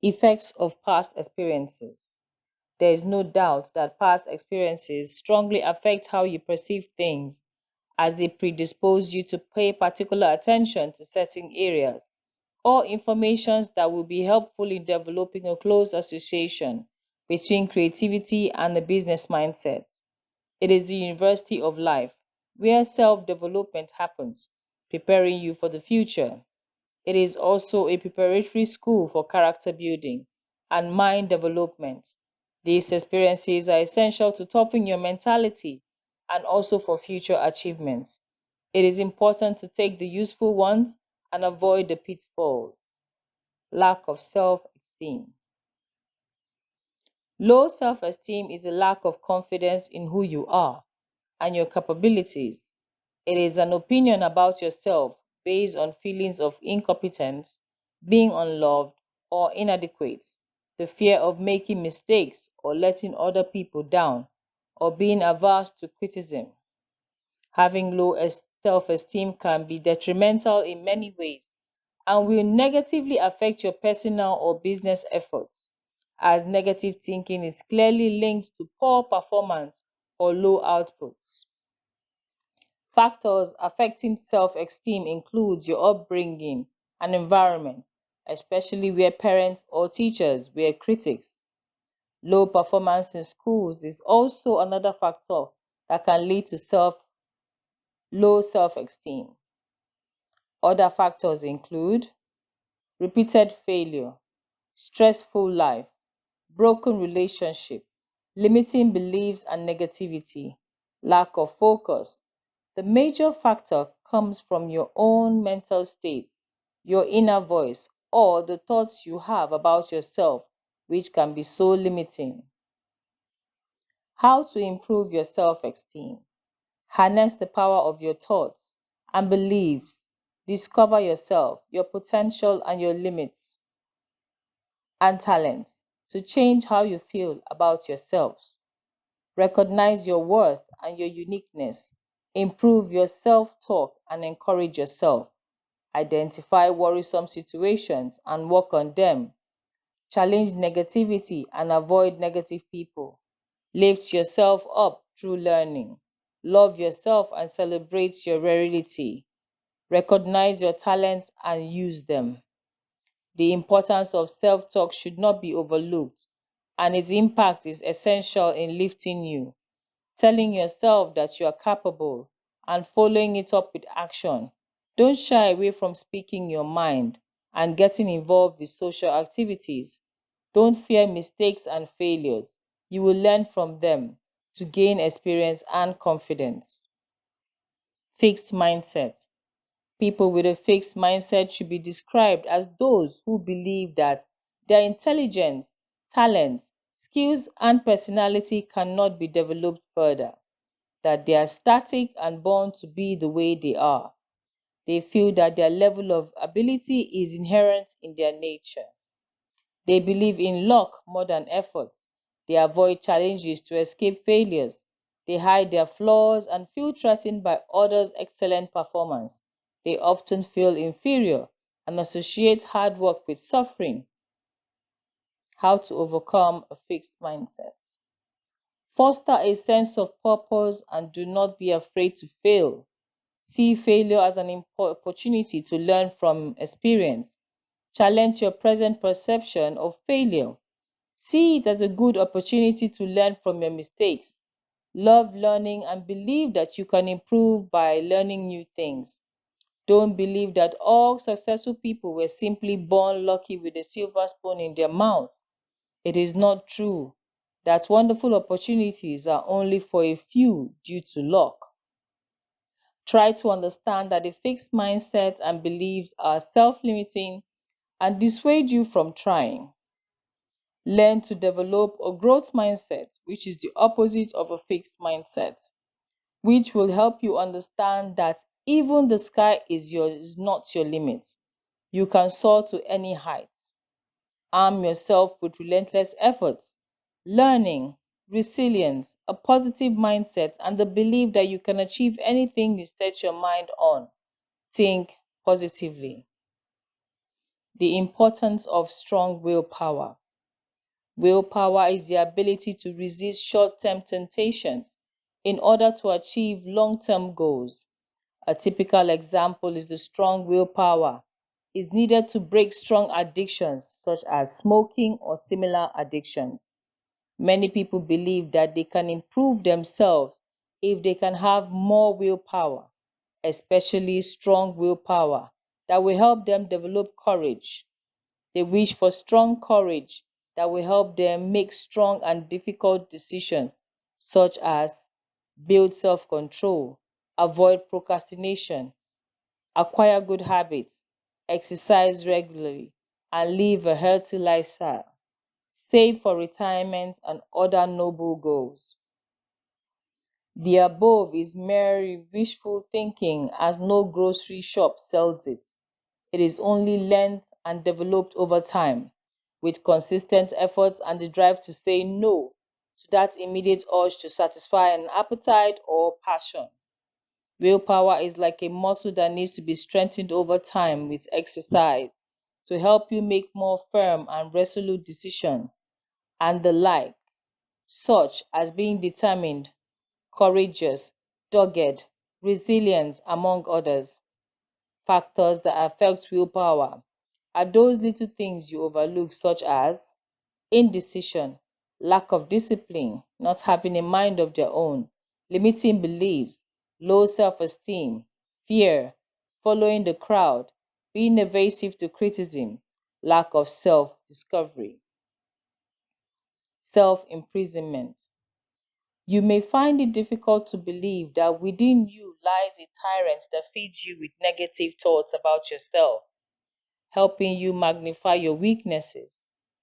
Effects of past experiences. There is no doubt that past experiences strongly affect how you perceive things, as they predispose you to pay particular attention to certain areas or informations that will be helpful in developing a close association between creativity and a business mindset. It is the university of life, where self development happens, preparing you for the future. It is also a preparatory school for character building and mind development. These experiences are essential to topping your mentality and also for future achievements. It is important to take the useful ones and avoid the pitfalls. Lack of self esteem. Low self esteem is a lack of confidence in who you are and your capabilities. It is an opinion about yourself based on feelings of incompetence, being unloved, or inadequate, the fear of making mistakes or letting other people down, or being averse to criticism. Having low self esteem can be detrimental in many ways and will negatively affect your personal or business efforts, as negative thinking is clearly linked to poor performance or low outputs. Factors affecting self esteem include your upbringing and environment, especially where parents or teachers were critics. Low performance in schools is also another factor that can lead to low self esteem. Other factors include repeated failure, stressful life, broken relationship, limiting beliefs and negativity, lack of focus. The major factor comes from your own mental state, your inner voice, or the thoughts you have about yourself, which can be so limiting. How to improve your self esteem. Harness the power of your thoughts and beliefs. Discover yourself, your potential, and your limits and talents to change how you feel about yourselves. Recognize your worth and your uniqueness. Improve your self talk and encourage yourself. Identify worrisome situations and work on them. Challenge negativity and avoid negative people. Lift yourself up through learning. Love yourself and celebrate your rarity. Recognize your talents and use them. The importance of self talk should not be overlooked, and its impact is essential in lifting you. Telling yourself that you are capable and following it up with action. Don't shy away from speaking your mind and getting involved with social activities. Don't fear mistakes and failures. You will learn from them to gain experience and confidence. Fixed mindset. People with a fixed mindset should be described as those who believe that their intelligence, talents, skills, and personality cannot be developed further, that they are static and born to be the way they are. They feel that their level of ability is inherent in their nature. They believe in luck more than effort. They avoid challenges to escape failures. They hide their flaws and feel threatened by others' excellent performance. They often feel inferior and associate hard work with suffering. How to overcome a fixed mindset. Foster a sense of purpose and do not be afraid to fail. See failure as an opportunity to learn from experience. Challenge your present perception of failure. See it as a good opportunity to learn from your mistakes. Love learning and believe that you can improve by learning new things. Don't believe that all successful people were simply born lucky with a silver spoon in their mouth. It is not true that wonderful opportunities are only for a few due to luck. Try to understand that a fixed mindset and beliefs are self limiting and dissuade you from trying. Learn to develop a growth mindset, which is the opposite of a fixed mindset, which will help you understand that even the sky is not your limit. You can soar to any height. Arm yourself with relentless efforts, learning, resilience, a positive mindset, and the belief that you can achieve anything you set your mind on. Think positively. The importance of strong willpower. Willpower is the ability to resist short-term temptations in order to achieve long-term goals. A typical example is the strong willpower is needed to break strong addictions such as smoking or similar addictions. Many people believe that they can improve themselves if they can have more willpower, especially strong willpower that will help them develop courage. They wish for strong courage that will help them make strong and difficult decisions, such as build self control, avoid procrastination, acquire good habits, exercise regularly, and live a healthy lifestyle, save for retirement and other noble goals. The above is mere wishful thinking as no grocery shop sells it. It is only learned and developed over time, with consistent efforts and the drive to say no to that immediate urge to satisfy an appetite or passion. Willpower is like a muscle that needs to be strengthened over time with exercise to help you make more firm and resolute decisions and the like, such as being determined, courageous, dogged, resilient, among others. Factors that affect willpower are those little things you overlook, such as indecision, lack of discipline, not having a mind of their own, limiting beliefs, low self esteem, fear, following the crowd, being evasive to criticism, lack of self discovery, self imprisonment. You may find it difficult to believe that within you lies a tyrant that feeds you with negative thoughts about yourself, helping you magnify your weaknesses,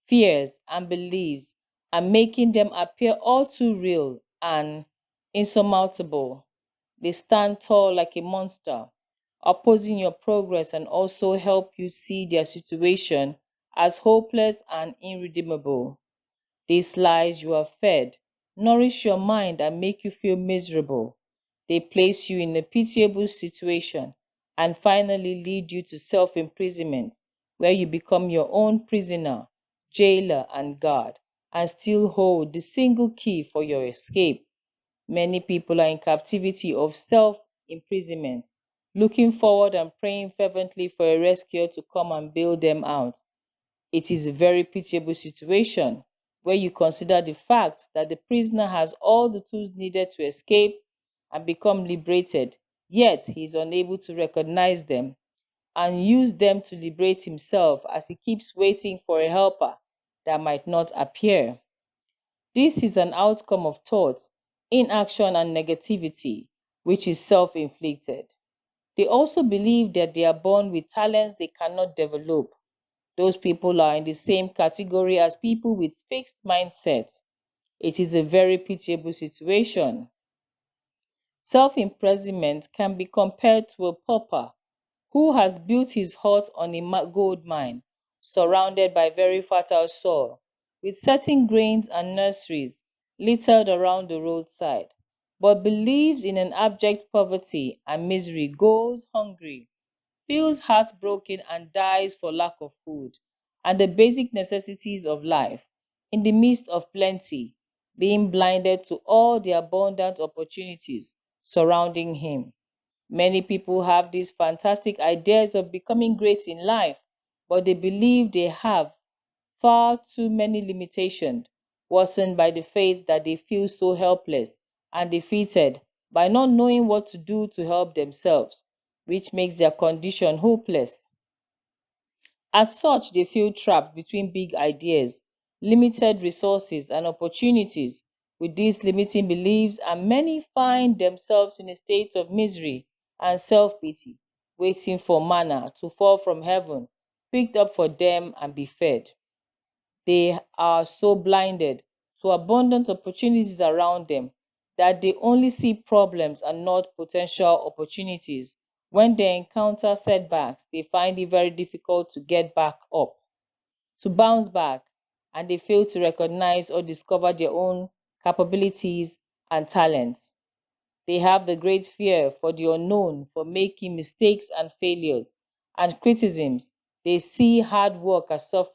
fears, and beliefs, and making them appear all too real and insurmountable. They stand tall like a monster, opposing your progress and also help you see their situation as hopeless and irredeemable. These lies you are fed nourish your mind and make you feel miserable. They place you in a pitiable situation and finally lead you to self imprisonment, where you become your own prisoner, jailer, and guard, and still hold the single key for your escape. Many people are in captivity of self imprisonment, looking forward and praying fervently for a rescuer to come and bail them out. It is a very pitiable situation where you consider the fact that the prisoner has all the tools needed to escape and become liberated, yet he is unable to recognize them and use them to liberate himself as he keeps waiting for a helper that might not appear. This is an outcome of thoughts, inaction, and negativity, which is self inflicted. They also believe that they are born with talents they cannot develop. Those people are in the same category as people with fixed mindsets. It is a very pitiable situation. Self imprisonment can be compared to a pauper who has built his hut on a gold mine, surrounded by very fertile soil, with certain grains and nurseries littered around the roadside, but believes in an abject poverty and misery, goes hungry, feels heartbroken, and dies for lack of food and the basic necessities of life, in the midst of plenty, being blinded to all the abundant opportunities surrounding him. Many people have these fantastic ideas of becoming great in life, but they believe they have far too many limitations, worsened by the fact that they feel so helpless and defeated by not knowing what to do to help themselves, which makes their condition hopeless. As such, they feel trapped between big ideas, limited resources, and opportunities. With these limiting beliefs, and many find themselves in a state of misery and self pity, waiting for manna to fall from heaven, picked up for them and be fed. They are so blinded to abundant opportunities around them that they only see problems and not potential opportunities. When they encounter setbacks, they find it very difficult to get back up, to bounce back, and they fail to recognize or discover their own capabilities and talents. They have the great fear for the unknown, for making mistakes and failures and criticisms, They see hard work as suffering.